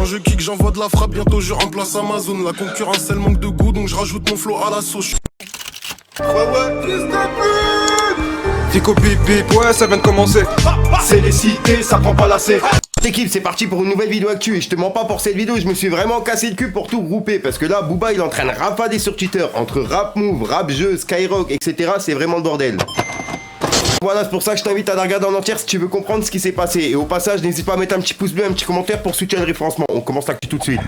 Quand je kick, j'envoie de la frappe, bientôt je remplace Amazon. La concurrence, elle manque de goût, donc je rajoute mon flow à la sauce. Fico bip bip, ouais ça vient de commencer. C'est les cités, ça prend pas la C. L'équipe, c'est parti pour une nouvelle vidéo actu et je te mens pas pour cette vidéo, je me suis vraiment cassé le cul pour tout grouper parce que là, Booba il est en train de rafader sur Twitter entre rap move, rap jeu, Skyrock, etc. C'est vraiment le bordel. Voilà, c'est pour ça que je t'invite à la regarder en entière si tu veux comprendre ce qui s'est passé. Et au passage, n'hésite pas à mettre un petit pouce bleu, un petit commentaire pour soutenir le référencement. On commence l'actu tout de suite.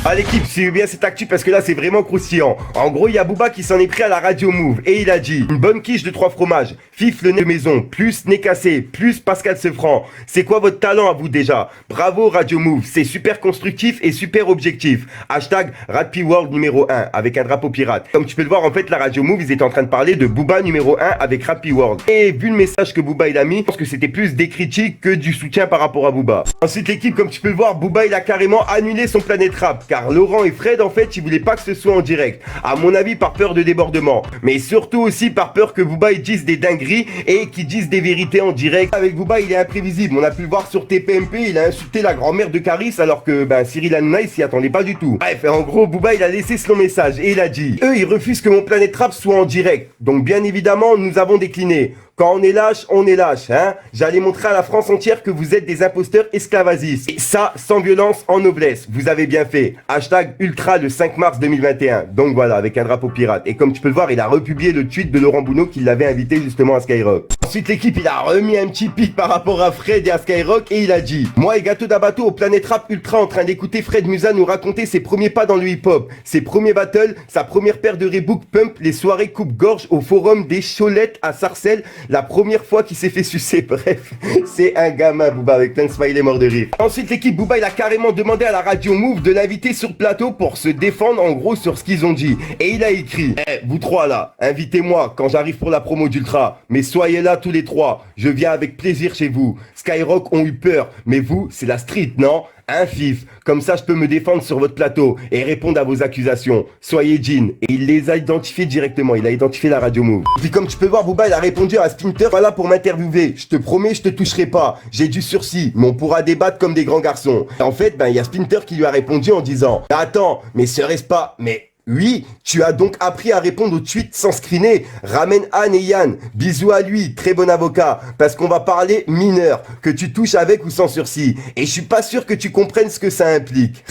Ah l'équipe, suivez bien cette actu parce que là c'est vraiment croustillant. En gros, il y a Booba qui s'en est pris à la radio Move et il a dit: une bonne quiche de 3 fromages, Fif le nez de maison, plus nez cassé, plus Pascal Sefranc. C'est quoi votre talent à vous déjà? Bravo Radio Move, c'est super constructif et super objectif. Hashtag Rappy World numéro 1 avec un drapeau pirate. Comme tu peux le voir, en fait la radio Move ils étaient en train de parler de Booba numéro 1 avec Rappy World. Et vu le message que Booba il a mis, je pense que c'était plus des critiques que du soutien par rapport à Booba. Ensuite l'équipe, comme tu peux le voir, Booba il a carrément annulé son Planète Rap. Car Laurent et Fred en fait ils voulaient pas que ce soit en direct. À mon avis par peur de débordement. Mais surtout aussi par peur que Booba il dise des dingueries et qu'il dise des vérités en direct. Avec Booba il est imprévisible. On a pu le voir sur TPMP, il a insulté la grand-mère de Caris alors que Cyril Hanouna il s'y attendait pas du tout. Bref, en gros Booba il a laissé ce long message et il a dit: eux ils refusent que mon Planète Rap soit en direct. Donc bien évidemment nous avons décliné. Quand on est lâche, hein. J'allais montrer à la France entière que vous êtes des imposteurs esclavagistes. Et ça, sans violence, en noblesse. Vous avez bien fait. Hashtag Ultra le 5 mars 2021. Donc voilà, avec un drapeau pirate. Et comme tu peux le voir, il a republié le tweet de Laurent Bounot qui l'avait invité justement à Skyrock. Ensuite, l'équipe, il a remis un petit pic par rapport à Fred et à Skyrock et il a dit: moi et Gâteau d'Abato au Planète Rap Ultra en train d'écouter Fred Musa nous raconter ses premiers pas dans le hip-hop, ses premiers battles, sa première paire de Reebok Pump, les soirées coupe-gorge au forum des Cholettes à Sarcelles, la première fois qu'il s'est fait sucer. Bref, c'est un gamin Booba avec plein de smiley mort de rire. Ensuite l'équipe, Booba il a carrément demandé à la radio Move de l'inviter sur le plateau pour se défendre en gros sur ce qu'ils ont dit. Et il a écrit: vous trois là, invitez-moi quand j'arrive pour la promo d'Ultra, mais soyez là tous les trois, je viens avec plaisir chez vous. Skyrock ont eu peur, mais vous c'est la street, non? Un Fif, comme ça je peux me défendre sur votre plateau et répondre à vos accusations. Soyez Jean. Et il les a identifiés directement, il a identifié la radio Move. Puis comme tu peux voir, Booba il a répondu à Splinter: voilà pour m'interviewer, je te promets je te toucherai pas, j'ai du sursis, mais on pourra débattre comme des grands garçons. Et en fait, il y a Splinter qui lui a répondu en disant: attends, mais serait-ce pas... Mais... oui, tu as donc appris à répondre aux tweets sans screener. Ramène Anne et Yann. Bisous à lui, très bon avocat. Parce qu'on va parler mineur, que tu touches avec ou sans sursis. Et je suis pas sûr que tu comprennes ce que ça implique.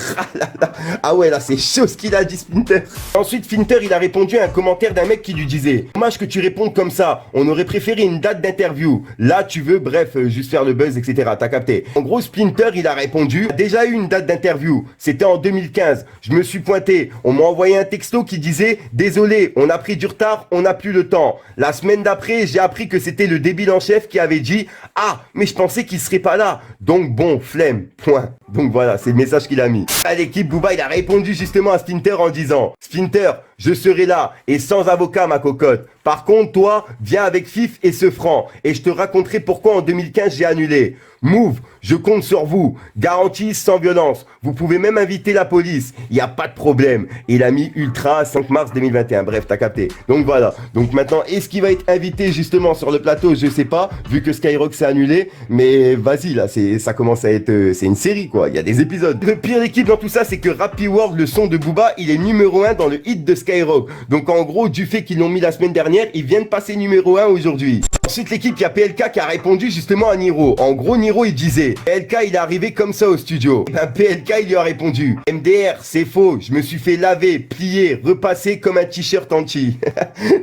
Ah ouais, là c'est chaud ce qu'il a dit Splinter. Ensuite, Splinter, il a répondu à un commentaire d'un mec qui lui disait: dommage que tu répondes comme ça. On aurait préféré une date d'interview. Là, tu veux, bref, juste faire le buzz, etc. T'as capté. En gros, Splinter, il a répondu: déjà eu une date d'interview. C'était en 2015. Je me suis pointé. On m'a envoyé un texto qui disait: désolé, on a pris du retard, on n'a plus le temps. La semaine d'après, j'ai appris que c'était le débile en chef qui avait dit: ah, mais je pensais qu'il serait pas là. Donc bon, flemme, point. Donc voilà, c'est le message qu'il a mis. À l'équipe, Booba, il a répondu justement à Splinter en disant: Splinter, je serai là, et sans avocat, ma cocotte. Par contre, toi, viens avec Fif et Sefranc, et je te raconterai pourquoi en 2015 j'ai annulé. Move, je compte sur vous. Garantie sans violence. Vous pouvez même inviter la police. Il n'y a pas de problème. Et il a mis Ultra 5 mars 2021. Bref, t'as capté. Donc voilà. Donc maintenant, est-ce qu'il va être invité justement sur le plateau? Je sais pas, vu que Skyrock s'est annulé. Mais vas-y, là, ça commence à être... c'est une série, quoi. Il y a des épisodes. Le pire équipe dans tout ça, c'est que Rappy World, le son de Booba, il est numéro 1 dans le hit de Skyrock. Donc en gros, du fait qu'ils l'ont mis la semaine dernière, il vient de passer numéro 1 aujourd'hui. Ensuite l'équipe, il y a PLK qui a répondu justement à Niro. En gros Niro il disait: PLK il est arrivé comme ça au studio. Et PLK il lui a répondu: MDR c'est faux, je me suis fait laver, plier, repasser comme un t-shirt anti.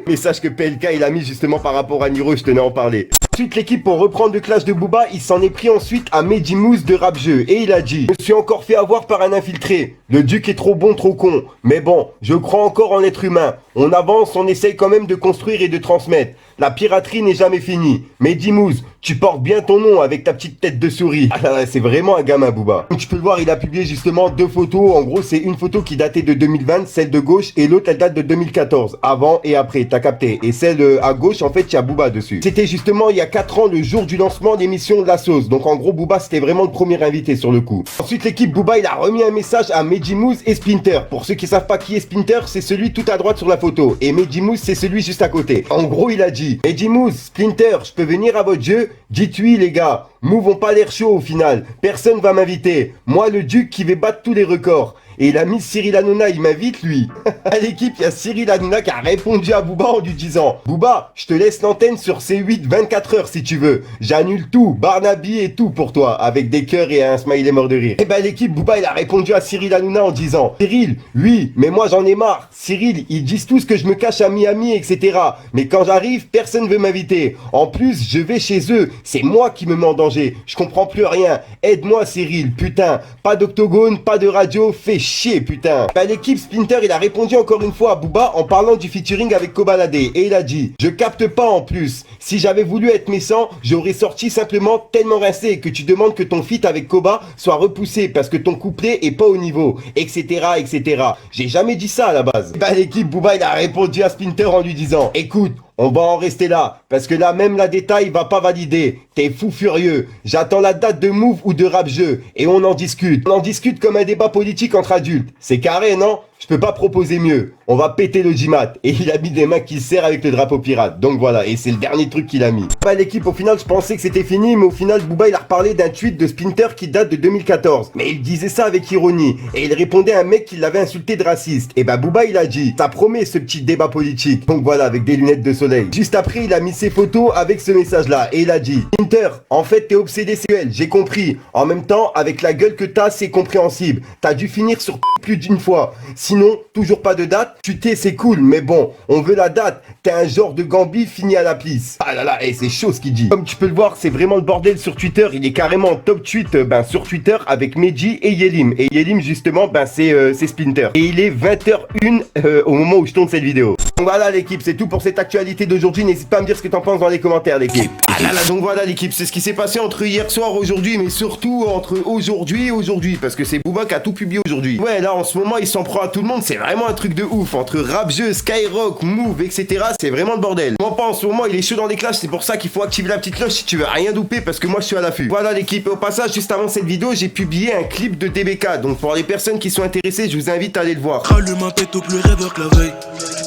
Message que PLK il a mis justement par rapport à Niro, je tenais à en parler. Ensuite l'équipe, pour reprendre le clash de Booba, il s'en est pris ensuite à Mehdi Mousse de Rap Jeu et il a dit: je me suis encore fait avoir par un infiltré. Le duc est trop bon, trop con. Mais bon, je crois encore en l'être humain. On avance, on essaye quand même de construire et de transmettre. La piraterie n'est jamais finie. Mehdi Mousse, tu portes bien ton nom avec ta petite tête de souris. Ah là là, c'est vraiment un gamin Booba. Comme tu peux le voir, il a publié justement 2 photos. En gros, c'est une photo qui datait de 2020, celle de gauche, et l'autre elle date de 2014. Avant et après, t'as capté. Et celle à gauche, en fait, il y a Booba dessus. C'était justement il y a 4 ans, le jour du lancement d'émission de La Sauce. Donc en gros, Booba, c'était vraiment le premier invité sur le coup. Ensuite, l'équipe Booba, il a remis un message à Mehdi Mousse et Splinter. Pour ceux qui savent pas qui est Splinter, c'est celui tout à droite sur la photo. Et Mehdi Mousse, c'est celui juste à côté. En gros, il a dit: dit Eddie Mousse, Splinter, je peux venir à votre jeu? Dites oui les gars, Move ont pas l'air chaud au final, personne va m'inviter, moi le duc qui vais battre tous les records. Et il a mis Cyril Hanouna, il m'invite lui. À l'équipe, il y a Cyril Hanouna qui a répondu à Booba en lui disant Booba, je te laisse l'antenne sur C8 24 heures si tu veux. J'annule tout, Barnaby et tout pour toi, avec des cœurs et un smiley mort de rire. Et ben l'équipe, Booba, il a répondu à Cyril Hanouna en disant Cyril, oui, mais moi j'en ai marre. Cyril, ils disent tous que je me cache à Miami, etc. Mais quand j'arrive, personne veut m'inviter. En plus, je vais chez eux, c'est moi qui me mets en danger. Je comprends plus rien. Aide-moi Cyril, putain. Pas d'octogone, pas de radio, fais chier putain. Bah l'équipe Splinter il a répondu encore une fois à Booba en parlant du featuring avec Kobalade et il a dit je capte pas en plus, si j'avais voulu être méchant j'aurais sorti simplement tellement rincé que tu demandes que ton feat avec Koba soit repoussé parce que ton couplet est pas au niveau, etc etc. J'ai jamais dit ça à la base. Bah l'équipe Booba il a répondu à Splinter en lui disant écoute, on va en rester là, parce que là même la détail va pas valider. T'es fou furieux. J'attends la date de Move ou de Rap Jeu et on en discute. On en discute comme un débat politique entre adultes. C'est carré, non? Je peux pas proposer mieux. On va péter le G-Mat. Et il a mis des mains qui serrent avec le drapeau pirate. Donc voilà, et c'est le dernier truc qu'il a mis. Bah l'équipe, au final, je pensais que c'était fini, mais au final, Booba, il a reparlé d'un tweet de Splinter qui date de 2014. Mais il disait ça avec ironie. Et il répondait à un mec qui l'avait insulté de raciste. Et bah Booba, il a dit, ça promet ce petit débat politique. Donc voilà, avec des lunettes de soleil. Juste après, il a mis ses photos avec ce message-là. Et il a dit, Splinter, en fait, t'es obsédé sexuel, j'ai compris. En même temps, avec la gueule que t'as, c'est compréhensible. T'as dû finir sur plus d'une fois. Sinon, toujours pas de date, tu t'es, c'est cool, mais bon, on veut la date. T'es un genre de Gambi fini à la pisse. Ah là là, et c'est chaud ce qu'il dit. Comme tu peux le voir, c'est vraiment le bordel sur Twitter. Il est carrément en top tweet sur Twitter avec Medji et Yelim. Et Yelim, justement, c'est Splinter. Et il est 20h01 au moment où je tourne cette vidéo. Donc voilà l'équipe, c'est tout pour cette actualité d'aujourd'hui. N'hésite pas à me dire ce que t'en penses dans les commentaires l'équipe. Ah là là, donc voilà l'équipe, c'est ce qui s'est passé entre hier soir, aujourd'hui, mais surtout entre aujourd'hui et aujourd'hui, parce que c'est Booba qui a tout publié aujourd'hui. Ouais, là en ce moment il s'en prend à tout le monde, c'est vraiment un truc de ouf. Entre Rap Jeu, Skyrock, Move, etc. C'est vraiment le bordel. Moi pas en ce moment, il est chaud dans les clashs, c'est pour ça qu'il faut activer la petite cloche si tu veux rien louper, parce que moi je suis à l'affût. Voilà l'équipe, et au passage, juste avant cette vidéo, j'ai publié un clip de DBK. Donc pour les personnes qui sont intéressées, je vous invite à aller le voir. Rallume un péto plus rêveur que la veille.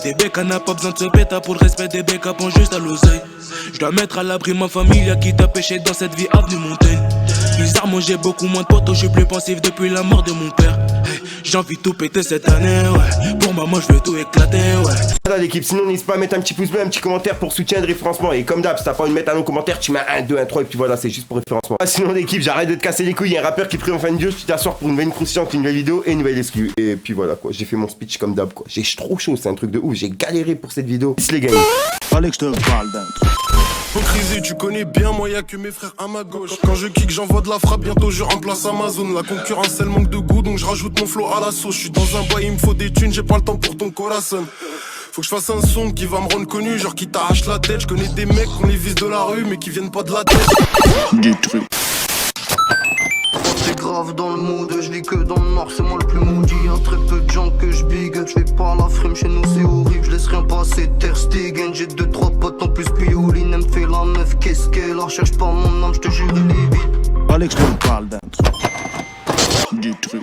DBK n'a pas besoin de se péta pour le respect des BK, pense juste à l'oseille. Je dois mettre à l'abri ma famille, à qui t'a pêché dans cette vie avenue Montaigne. Bizarrement j'ai beaucoup moins de potos, je suis plus pensif depuis la mort de mon père. Hey, j'ai envie de tout péter cette année, ouais. Pour maman je vais tout éclater, ouais. Voilà l'équipe, sinon n'hésite pas à mettre un petit pouce bleu, un petit commentaire pour soutien de référencement. Et comme d'hab, si t'as pas envie de mettre un nom commentaire, tu mets un 2, un 3 et puis voilà, c'est juste pour référencement. Sinon l'équipe, j'arrête de te casser les couilles, il y a un rappeur qui prie en fin de vidéo, je t'assois pour une nouvelle croustillante, une nouvelle vidéo et une nouvelle exclue. Et puis voilà quoi, j'ai fait mon speech comme d'hab quoi. J'ai trop chaud, c'est un truc de ouf, j'ai galéré pour cette vidéo. Peace les gars. Fallait que je te parle d'un truc. Hypocrisie, tu connais bien, moi y'a que mes frères à ma gauche. Quand je kick, j'envoie de la frappe, bientôt je remplace Amazon. La concurrence elle manque de goût, donc je rajoute mon flow à la sauce. Je suis dans un bois, il me faut des thunes, j'ai pas le temps pour ton corazon. Faut que je fasse un son qui va me rendre connu, genre qui t'arrache la tête. Je connais des mecs qu'on les vise de la rue, mais qui viennent pas de la tête. Du truc. C'est grave dans le mood, je vis que dans le noir, c'est moi le plus maudit. Y'a très peu de gens que je big up, je fais pas la frime, chez nous c'est horrible, je laisse rien passer, Ter Stegen. J'ai 2-3 potes en plus, puis Ouline, elle me fait la meuf, qu'est-ce qu'elle a, cherche pas mon âme, je te jure elle est vite. Fallait que je te parle d'un truc. Du truc.